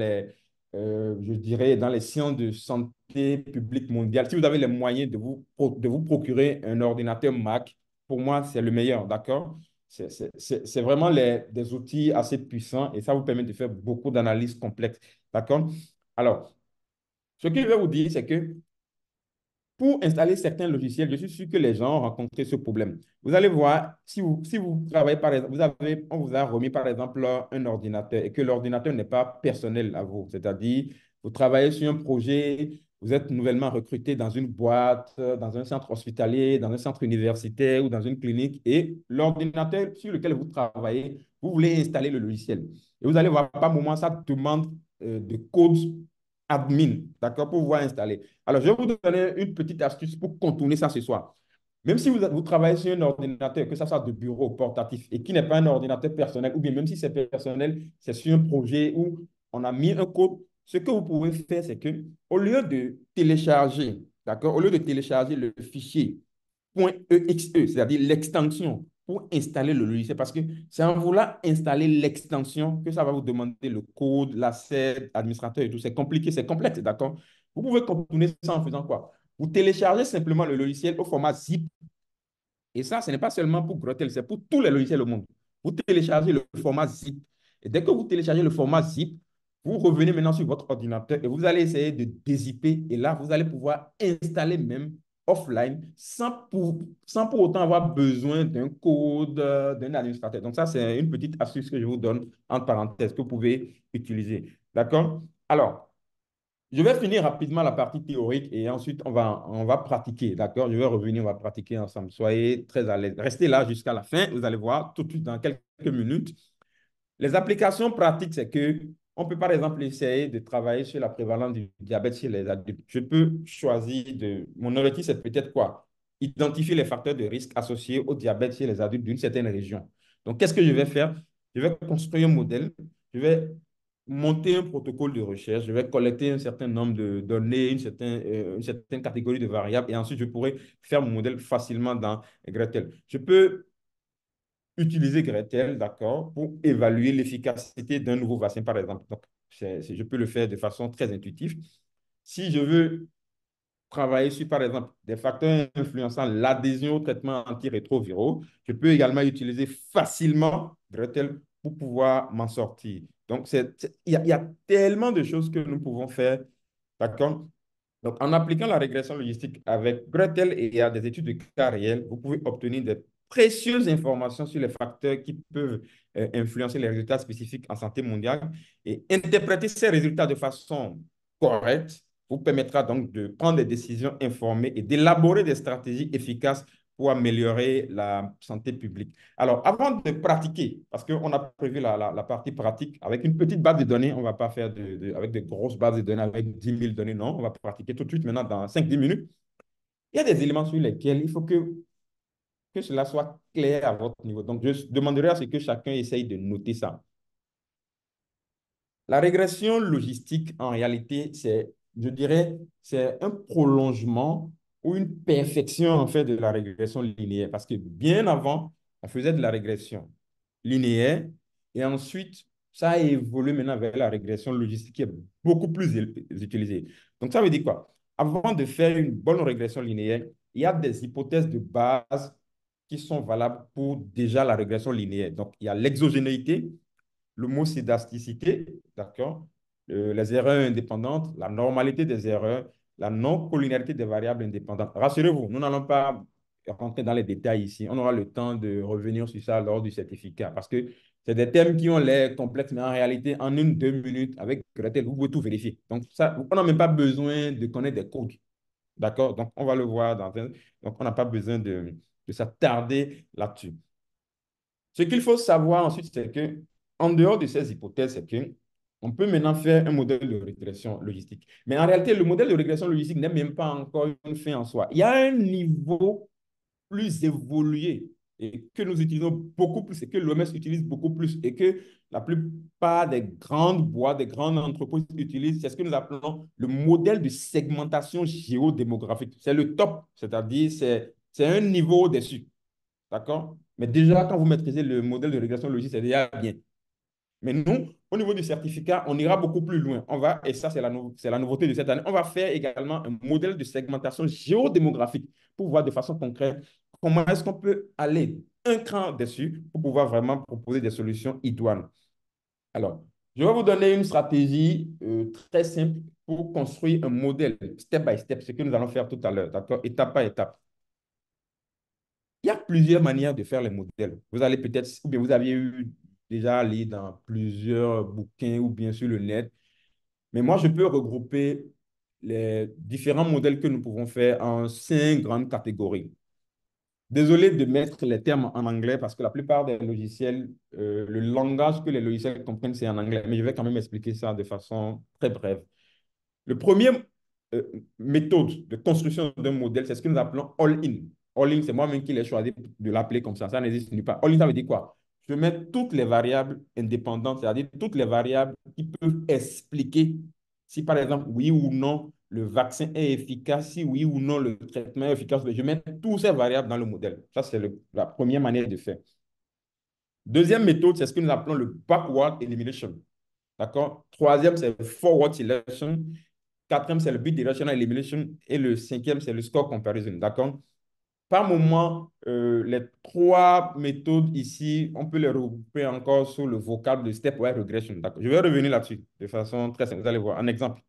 je dirais, dans les sciences de santé publique mondiale, si vous avez les moyens de vous procurer un ordinateur Mac, pour moi, c'est le meilleur, d'accord? C'est vraiment des outils assez puissants et ça vous permet de faire beaucoup d'analyses complexes, d'accord? Alors, ce que je vais vous dire, c'est que pour installer certains logiciels, je suis sûr que les gens ont rencontré ce problème. Vous allez voir, si vous travaillez par exemple, on vous a remis par exemple un ordinateur et que l'ordinateur n'est pas personnel à vous, c'est-à-dire vous travaillez sur un projet, vous êtes nouvellement recruté dans une boîte, dans un centre hospitalier, dans un centre universitaire ou dans une clinique et l'ordinateur sur lequel vous travaillez, vous voulez installer le logiciel. Et vous allez voir, par moment, ça demande de code admin, d'accord, pour pouvoir installer. Alors, je vais vous donner une petite astuce pour contourner ça ce soir. Même si vous travaillez sur un ordinateur, que ce soit de bureau portatif et qui n'est pas un ordinateur personnel, ou bien même si c'est personnel, c'est sur un projet où on a mis un code, ce que vous pouvez faire, c'est que au lieu de télécharger, d'accord, au lieu de télécharger le fichier .exe, c'est-à-dire l'extension pour installer le logiciel, parce que c'est en voulant installer l'extension que ça va vous demander le code, l'asset, administrateur et tout. C'est compliqué, c'est complexe, d'accord? Vous pouvez contourner ça en faisant quoi? Vous téléchargez simplement le logiciel au format zip. Et ça, ce n'est pas seulement pour Gretel, c'est pour tous les logiciels au monde. Vous téléchargez le format zip. Et dès que vous téléchargez le format zip, vous revenez maintenant sur votre ordinateur et vous allez essayer de dézipper. Et là, vous allez pouvoir installer même offline sans pour autant avoir besoin d'un code, d'un administrateur. Donc ça, c'est une petite astuce que je vous donne entre parenthèses que vous pouvez utiliser. D'accord? Alors, je vais finir rapidement la partie théorique et ensuite on va pratiquer. D'accord? Je vais revenir, on va pratiquer ensemble. Soyez très à l'aise. Restez là jusqu'à la fin. Vous allez voir tout de suite dans quelques minutes. Les applications pratiques, c'est que on peut par exemple essayer de travailler sur la prévalence du diabète chez les adultes. Je peux choisir de... Mon objectif, c'est peut-être quoi? Identifier les facteurs de risque associés au diabète chez les adultes d'une certaine région. Donc, qu'est-ce que je vais faire? Je vais construire un modèle, je vais monter un protocole de recherche, je vais collecter un certain nombre de données, une certaine catégorie de variables, et ensuite, je pourrai faire mon modèle facilement dans Gretel. Je peux utiliser Gretel, d'accord, pour évaluer l'efficacité d'un nouveau vaccin, par exemple. Donc, je peux le faire de façon très intuitive. Si je veux travailler sur, par exemple, des facteurs influençant l'adhésion au traitement antirétroviraux, je peux également utiliser facilement Gretel pour pouvoir m'en sortir. Donc, il y a tellement de choses que nous pouvons faire, d'accord? Donc, en appliquant la régression logistique avec Gretel et à des études de cas réels, vous pouvez obtenir de précieuses informations sur les facteurs qui peuvent influencer les résultats spécifiques en santé mondiale et interpréter ces résultats de façon correcte vous permettra donc de prendre des décisions informées et d'élaborer des stratégies efficaces pour améliorer la santé publique. Alors, avant de pratiquer, parce qu'on a prévu la partie pratique avec une petite base de données, on ne va pas faire avec de grosses bases de données avec 10 000 données, non, on va pratiquer tout de suite maintenant dans 5 10 minutes. Il y a des éléments sur lesquels il faut que cela soit clair à votre niveau. Donc, je demanderai à ce que chacun essaye de noter ça. La régression logistique, en réalité, je dirais, c'est un prolongement ou une perfection, en fait, de la régression linéaire. Parce que bien avant, on faisait de la régression linéaire et ensuite, ça a évolué maintenant vers la régression logistique qui est beaucoup plus utilisée. Donc, ça veut dire quoi? Avant de faire une bonne régression linéaire, il y a des hypothèses de base qui sont valables pour déjà la régression linéaire. Donc, il y a l'exogénéité, l'homoscédasticité, d'accord? Les erreurs indépendantes, la normalité des erreurs, la non-collinéarité des variables indépendantes. Rassurez-vous, nous n'allons pas rentrer dans les détails ici. On aura le temps de revenir sur ça lors du certificat parce que c'est des thèmes qui ont l'air complexes, mais en réalité, en 1 2 minutes, avec Gretel, vous pouvez tout vérifier. Donc, ça, on n'a même pas besoin de connaître des codes. D'accord? Donc, on va le voir dans un... Donc, on n'a pas besoin de s'attarder là-dessus. Ce qu'il faut savoir ensuite, c'est que en dehors de ces hypothèses, c'est que on peut maintenant faire un modèle de régression logistique. Mais en réalité, le modèle de régression logistique n'est même pas encore une fin en soi. Il y a un niveau plus évolué et que nous utilisons beaucoup plus et que l'OMS utilise beaucoup plus et que la plupart des grandes boîtes, des grandes entreprises utilisent, c'est ce que nous appelons le modèle de segmentation géodémographique. C'est le top, c'est-à-dire c'est un niveau au-dessus. D'accord? Mais déjà, quand vous maîtrisez le modèle de régression logique, c'est déjà bien. Mais nous, au niveau du certificat, on ira beaucoup plus loin. On va, et ça, c'est la nouveauté de cette année, on va faire également un modèle de segmentation géodémographique pour voir de façon concrète comment est-ce qu'on peut aller un cran dessus pour pouvoir vraiment proposer des solutions idoines. Alors, je vais vous donner une stratégie très simple pour construire un modèle step by step, ce que nous allons faire tout à l'heure, d'accord? Étape par étape. Il y a plusieurs manières de faire les modèles. Vous allez peut-être, ou bien vous aviez eu déjà lu dans plusieurs bouquins ou bien sur le net, mais moi, je peux regrouper les différents modèles que nous pouvons faire en 5 grandes catégories. Désolé de mettre les termes en anglais parce que la plupart des logiciels, le langage que les logiciels comprennent, c'est en anglais, mais je vais quand même expliquer ça de façon très brève. Le premier euh, méthode de construction d'un modèle, c'est ce que nous appelons all-in. All-in, c'est moi-même qui l'ai choisi de l'appeler comme ça n'existe nulle part. All-in, ça veut dire quoi? Je mets toutes les variables indépendantes, c'est-à-dire toutes les variables qui peuvent expliquer si, par exemple, oui ou non, le vaccin est efficace, si oui ou non, le traitement est efficace. Je mets toutes ces variables dans le modèle. Ça, c'est la première manière de faire. Deuxième méthode, c'est ce que nous appelons le backward elimination. D'accord? Troisième, c'est forward selection. Quatrième, c'est le bidirectional elimination. Et le cinquième, c'est le score comparison. D'accord? Par moment, les 3 méthodes ici, on peut les regrouper encore sous le vocable de stepwise regression. D'accord? Je vais revenir là-dessus de façon très simple. Vous allez voir un exemple.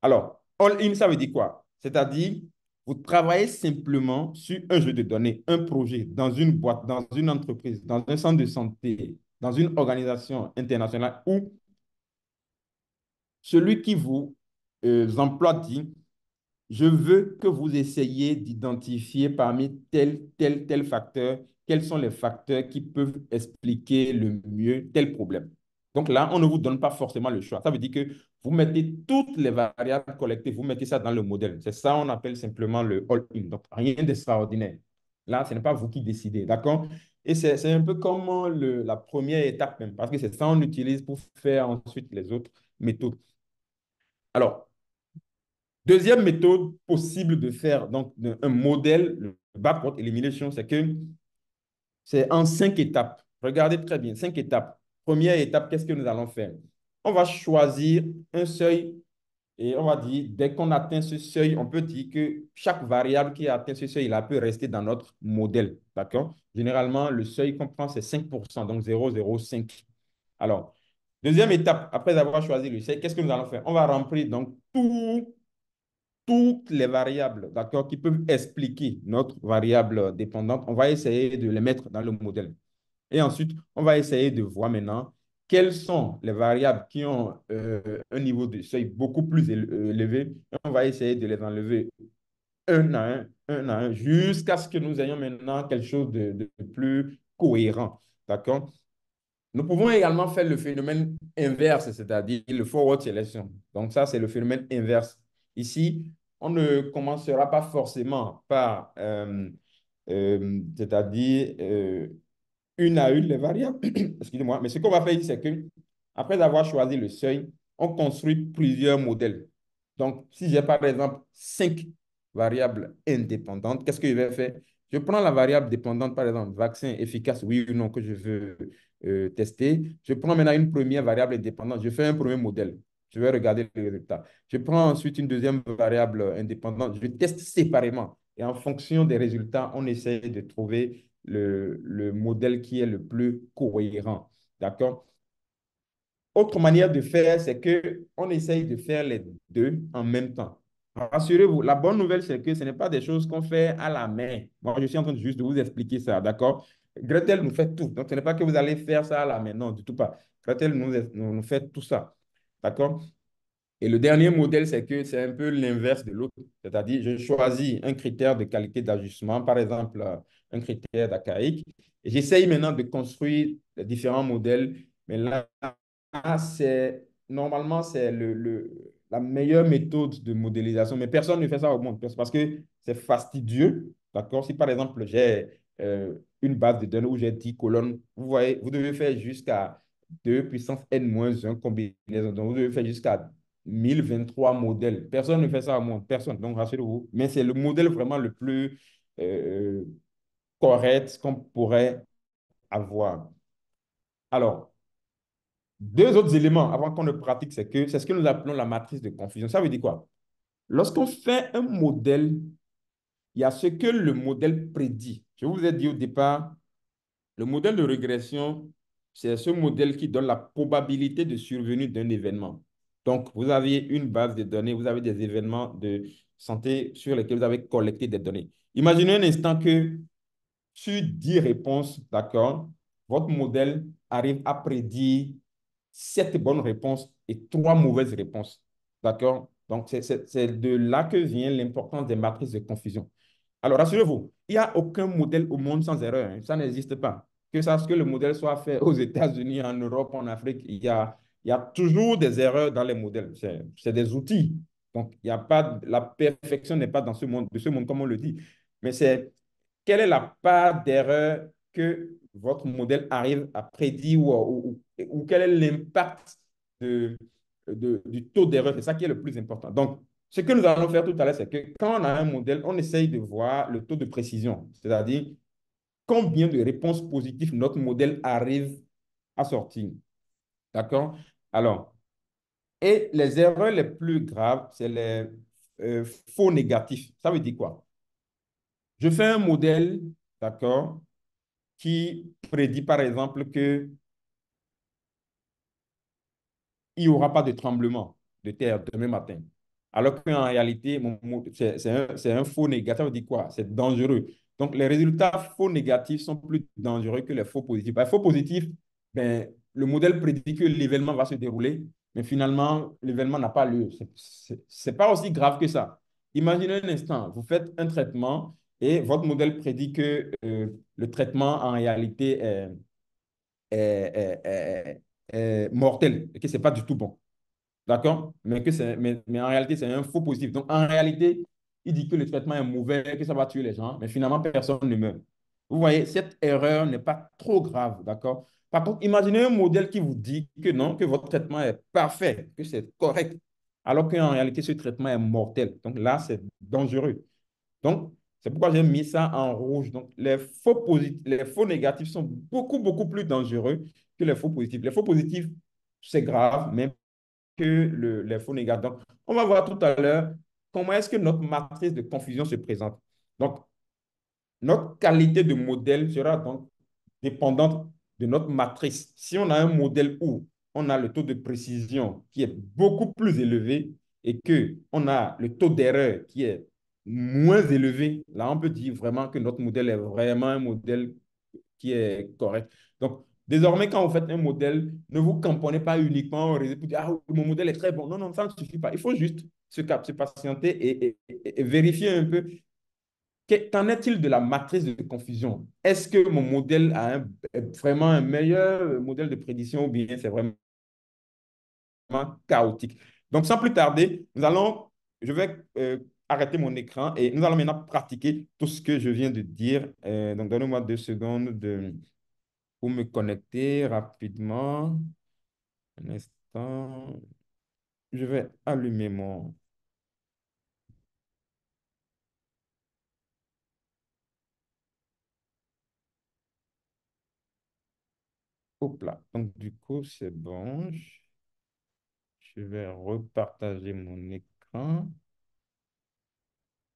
Alors, all-in, ça veut dire quoi? C'est-à-dire, Vous travaillez simplement sur un jeu de données, un projet, dans une boîte, dans une entreprise, dans un centre de santé, dans une organisation internationale où celui qui vous emploie dit, je veux que vous essayiez d'identifier parmi tel facteur, quels sont les facteurs qui peuvent expliquer le mieux tel problème. Donc là, on ne vous donne pas forcément le choix. Ça veut dire que vous mettez toutes les variables collectées, vous mettez ça dans le modèle. C'est ça on appelle simplement le all-in. Donc, rien d'extraordinaire. Là, ce n'est pas vous qui décidez, d'accord? Et c'est un peu comme la première étape même, parce que c'est ça qu'on utilise pour faire ensuite les autres méthodes. Alors, deuxième méthode possible de faire donc un modèle, le backward elimination, c'est que c'est en 5 étapes. Regardez très bien, 5 étapes. Première étape, qu'est-ce que nous allons faire? On va choisir un seuil et on va dire, dès qu'on atteint ce seuil, on peut dire que chaque variable qui atteint ce seuil-là peut rester dans notre modèle. D'accord? Généralement, le seuil qu'on prend, c'est 5%, donc 0,05. Alors, deuxième étape, après avoir choisi le seuil, qu'est-ce que nous allons faire? On va remplir donc toutes les variables, d'accord, qui peuvent expliquer notre variable dépendante, on va essayer de les mettre dans le modèle. Et ensuite, on va essayer de voir maintenant quelles sont les variables qui ont un niveau de seuil beaucoup plus élevé. On va essayer de les enlever un à un, jusqu'à ce que nous ayons maintenant quelque chose de plus cohérent. D'accord? Nous pouvons également faire le phénomène inverse, c'est-à-dire le forward selection. Donc ça, c'est le phénomène inverse. Ici, on ne commencera pas forcément par, c'est-à-dire une à une les variables. Excusez-moi, mais ce qu'on va faire ici, c'est que après avoir choisi le seuil, on construit plusieurs modèles. Donc, si j'ai par exemple 5 variables indépendantes, qu'est-ce que je vais faire? Je prends la variable dépendante, par exemple, vaccin efficace, oui ou non, que je veux tester. Je prends maintenant une première variable indépendante. Je fais un premier modèle. Je vais regarder le résultat. Je prends ensuite une deuxième variable indépendante. Je teste séparément. Et en fonction des résultats, on essaie de trouver le modèle qui est le plus cohérent. D'accord? Autre manière de faire, c'est qu'on essaye de faire les deux en même temps. Rassurez-vous, la bonne nouvelle, c'est que ce n'est pas des choses qu'on fait à la main. Moi, je suis en train de juste de vous expliquer ça, d'accord? Gretel nous fait tout. Donc, ce n'est pas que vous allez faire ça à la main, non, du tout pas. Gretel nous fait tout ça, d'accord? Et le dernier modèle, c'est que c'est un peu l'inverse de l'autre. C'est-à-dire, je choisis un critère de qualité d'ajustement, par exemple, un critère d'archaïque, et j'essaye maintenant de construire les différents modèles. Mais là, c'est normalement, c'est la meilleure méthode de modélisation. Mais personne ne fait ça au monde parce que c'est fastidieux. D'accord? Si par exemple, j'ai une base de données où j'ai 10 colonnes, vous voyez, vous devez faire jusqu'à 2 puissance n-1 combinaison. Donc, vous devez faire jusqu'à 1023 modèles. Personne ne fait ça au monde, personne. Donc, rassurez-vous. Mais c'est le modèle vraiment le plus euh, correct qu'on pourrait avoir. Alors, deux autres éléments avant qu'on ne pratique, c'est que c'est ce que nous appelons la matrice de confusion. Ça veut dire quoi? Lorsqu'on fait un modèle, il y a ce que le modèle prédit. Je vous ai dit au départ, le modèle de régression, c'est ce modèle qui donne la probabilité de survenue d'un événement. Donc, vous avez une base de données, vous avez des événements de santé sur lesquels vous avez collecté des données. Imaginez un instant que sur 10 réponses, d'accord, votre modèle arrive à prédire 7 bonnes réponses et 3 mauvaises réponses. D'accord? Donc, c'est de là que vient l'importance des matrices de confusion. Alors, rassurez-vous, il n'y a aucun modèle au monde sans erreur, hein. Ça n'existe pas. Que le modèle soit fait aux États-Unis, en Europe, en Afrique, il y a toujours des erreurs dans les modèles. C'est des outils. Donc, il y a pas, la perfection n'est pas dans ce monde, de ce monde, comme on le dit. Mais c'est quelle est la part d'erreur que votre modèle arrive à prédire ou quel est l'impact du taux d'erreur. C'est ça qui est le plus important. Donc, ce que nous allons faire tout à l'heure, c'est que quand on a un modèle, on essaye de voir le taux de précision, c'est-à-dire combien de réponses positives notre modèle arrive à sortir. D'accord? Alors, et les erreurs les plus graves, c'est les faux négatifs. Ça veut dire quoi? Je fais un modèle, d'accord, qui prédit par exemple qu'il n'y aura pas de tremblement de terre demain matin. Alors qu'en réalité, c'est un faux négatif. Ça veut dire quoi? C'est dangereux. Donc, les résultats faux négatifs sont plus dangereux que les faux positifs. Les faux positifs, ben, le modèle prédit que l'événement va se dérouler, mais finalement, l'événement n'a pas lieu. C'est pas aussi grave que ça. Imaginez un instant, vous faites un traitement et votre modèle prédit que le traitement en réalité est mortel et que ce n'est pas du tout bon. D'accord? Mais en réalité, c'est un faux positif. Donc, en réalité, il dit que le traitement est mauvais, que ça va tuer les gens, mais finalement, personne ne meurt. Vous voyez, cette erreur n'est pas trop grave, d'accord? Par contre, imaginez un modèle qui vous dit que non, que votre traitement est parfait, que c'est correct, alors qu'en réalité, ce traitement est mortel. Donc là, c'est dangereux. Donc, c'est pourquoi j'ai mis ça en rouge. Donc, les faux négatifs sont beaucoup, beaucoup plus dangereux que les faux positifs. Les faux positifs, c'est grave, mais que les faux négatifs. Donc, on va voir tout à l'heure comment est-ce que notre matrice de confusion se présente. Donc, notre qualité de modèle sera donc dépendante de notre matrice. Si on a un modèle où on a le taux de précision qui est beaucoup plus élevé et qu'on a le taux d'erreur qui est moins élevé, là, on peut dire vraiment que notre modèle est vraiment un modèle qui est correct. Donc, désormais, quand vous faites un modèle, ne vous camponnez pas uniquement au réseau pour dire, ah, mon modèle est très bon. Non, non, ça ne suffit pas. Il faut juste se patienter et vérifier un peu qu'en est-il de la matrice de confusion? Est-ce que mon modèle est vraiment un meilleur modèle de prédiction ou bien c'est vraiment chaotique? Donc, sans plus tarder, je vais arrêter mon écran et nous allons maintenant pratiquer tout ce que je viens de dire. Donc, donnez-moi 2 secondes pour me connecter rapidement. Un instant. Je vais allumer mon... Hop là. Donc, du coup, c'est bon. Je vais repartager mon écran.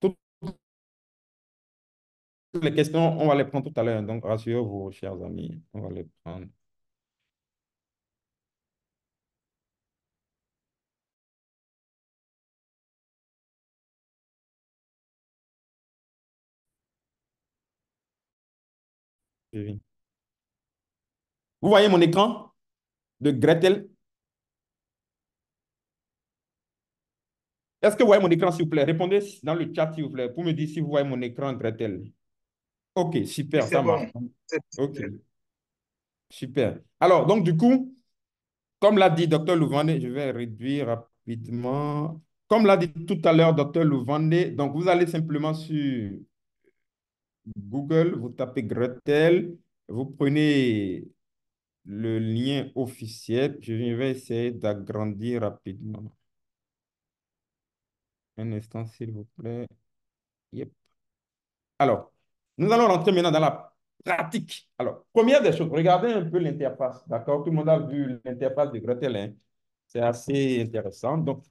Toutes les questions, on va les prendre tout à l'heure. Donc, rassurez-vous, chers amis. On va les prendre. Vous voyez mon écran de Gretel? Est-ce que vous voyez mon écran, s'il vous plaît? Répondez dans le chat, s'il vous plaît, pour me dire si vous voyez mon écran, Gretel. OK, Oui, super, c'est ça marche. bon. C'est- OK, super. Alors, donc, du coup, comme l'a dit Dr. Louvande, je vais réduire rapidement. Comme l'a dit tout à l'heure Dr. Louvande, donc vous allez simplement sur Google, vous tapez Gretel, vous prenez le lien officiel. Je vais essayer d'agrandir rapidement. Un instant, s'il vous plaît. Yep. Alors, nous allons rentrer maintenant dans la pratique. Alors, première des choses, regardez un peu l'interface. D'accord? Tout le monde a vu l'interface de Gretel, hein? C'est assez intéressant. Donc,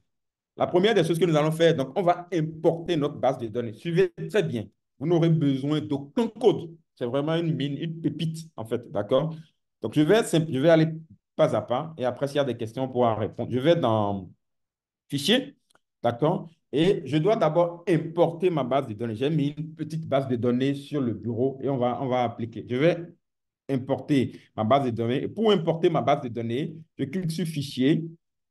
la première des choses que nous allons faire, donc, on va importer notre base de données. Suivez très bien. Vous n'aurez besoin d'aucun code. C'est vraiment une mine, une pépite, en fait. D'accord? Donc, je vais aller pas à pas. Et après, s'il y a des questions, on pourra répondre. Je vais dans Fichier. D'accord? Et je dois d'abord importer ma base de données. J'ai mis une petite base de données sur le bureau et on va appliquer. Je vais importer ma base de données. Et pour importer ma base de données, je clique sur Fichier,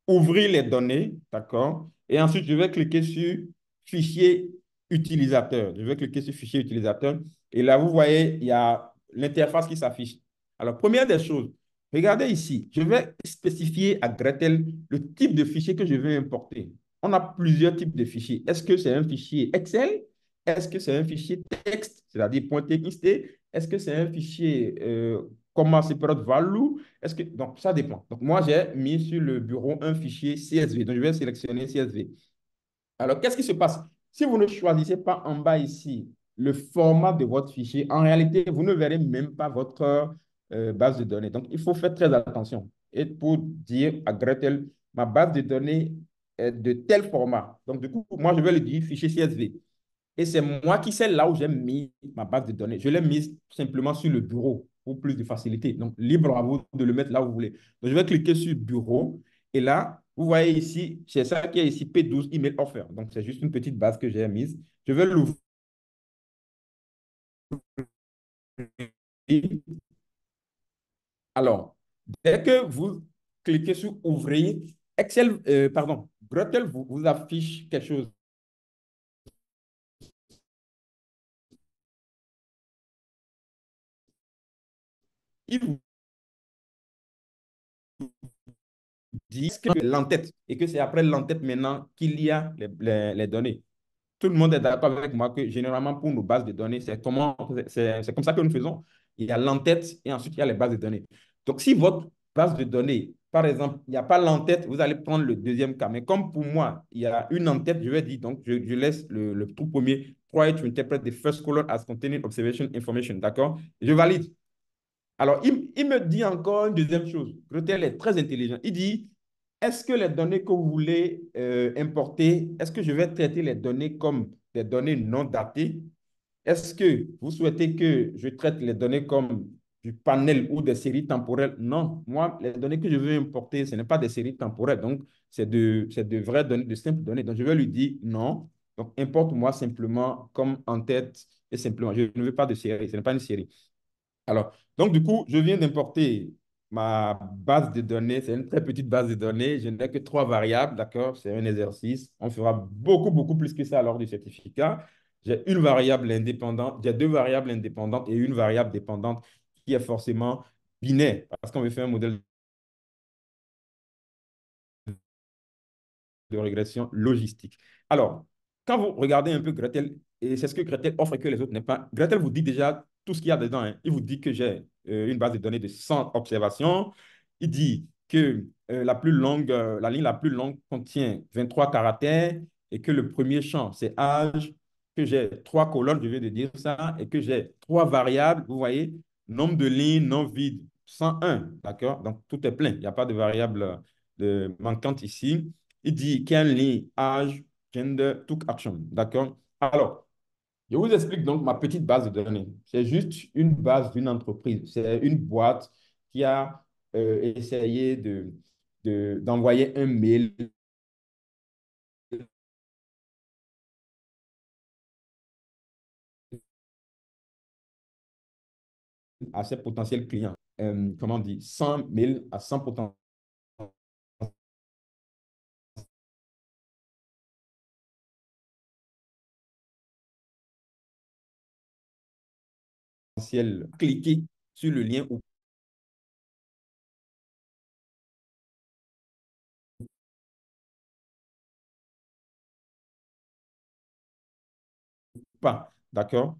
Ouvrir les données, d'accord? Et ensuite, je vais cliquer sur Fichier utilisateur. Je vais cliquer sur Fichier utilisateur. Et là, vous voyez, il y a l'interface qui s'affiche. Alors, première des choses, regardez ici. Je vais spécifier à Gretel le type de fichier que je veux importer. On a plusieurs types de fichiers. Est-ce que c'est un fichier Excel? Est-ce que c'est un fichier texte, c'est-à-dire .txt? Est-ce que c'est un fichier comma separate value? Donc, ça dépend. Donc, moi, j'ai mis sur le bureau un fichier CSV. Donc, je vais sélectionner CSV. Alors, qu'est-ce qui se passe? Si vous ne choisissez pas en bas ici le format de votre fichier, en réalité, vous ne verrez même pas votre base de données. Donc, il faut faire très attention. Et pour dire à Gretel, ma base de données est de tel format. Donc, du coup, moi, je vais lui dire fichier CSV. Et c'est moi qui sais là où j'ai mis ma base de données. Je l'ai mise simplement sur le bureau pour plus de facilité. Donc, libre à vous de le mettre là où vous voulez. Donc, je vais cliquer sur Bureau. Et là, vous voyez ici, c'est ça qui est ici P12 email offer. Donc, c'est juste une petite base que j'ai mise. Je vais l'ouvrir. Alors, dès que vous cliquez sur ouvrir, Gretel vous affiche quelque chose. Il vous dit que l'entête et que c'est après l'entête maintenant qu'il y a les données. Tout le monde est d'accord avec moi que généralement pour nos bases de données, c'est comme ça que nous faisons. Il y a l'entête et ensuite il y a les bases de données. Donc, si votre base de données, par exemple, il n'y a pas l'entête, vous allez prendre le deuxième cas. Mais comme pour moi, il y a une entête, je vais dire, donc je laisse le tout premier, try to interpret the first column as containing observation information. D'accord? Je valide. Alors, il me dit encore une deuxième chose. Gretel est très intelligent. Il dit, est-ce que les données que vous voulez importer, est-ce que je vais traiter les données comme des données non datées? Est-ce que vous souhaitez que je traite les données comme du panel ou des séries temporelles? Non, moi, les données que je veux importer, ce n'est pas des séries temporelles. Donc, c'est de vraies données, de simples données. Donc, je vais lui dire non. Donc, importe-moi simplement comme en tête et simplement. Je ne veux pas de série. Ce n'est pas une série. Alors, donc du coup, je viens d'importer ma base de données. C'est une très petite base de données. Je n'ai que trois variables, d'accord? C'est un exercice. On fera beaucoup, beaucoup plus que ça lors du certificat. J'ai une variable indépendante, j'ai deux variables indépendantes et une variable dépendante qui est forcément binaire parce qu'on veut faire un modèle de régression logistique. Alors, quand vous regardez un peu Gretel, et c'est ce que Gretel offre et que les autres n'ont pas, Gretel vous dit déjà tout ce qu'il y a dedans, hein. Il vous dit que j'ai une base de données de 100 observations. Il dit que la ligne la plus longue contient 23 caractères et que le premier champ, c'est âge, que j'ai trois colonnes, je viens de dire ça, et que j'ai trois variables, vous voyez, nombre de lignes non vides, 101, d'accord? Donc, tout est plein. Il n'y a pas de variable manquante ici. Il dit quel lien, âge, gender, took action. D'accord? Alors, je vous explique donc ma petite base de données. C'est juste une base d'une entreprise. C'est une boîte qui a essayé d'envoyer un mail à ses potentiels clients. Comment on dit? 100 mails à 100 potentiels. Cliquez sur le lien ou pas. D'accord?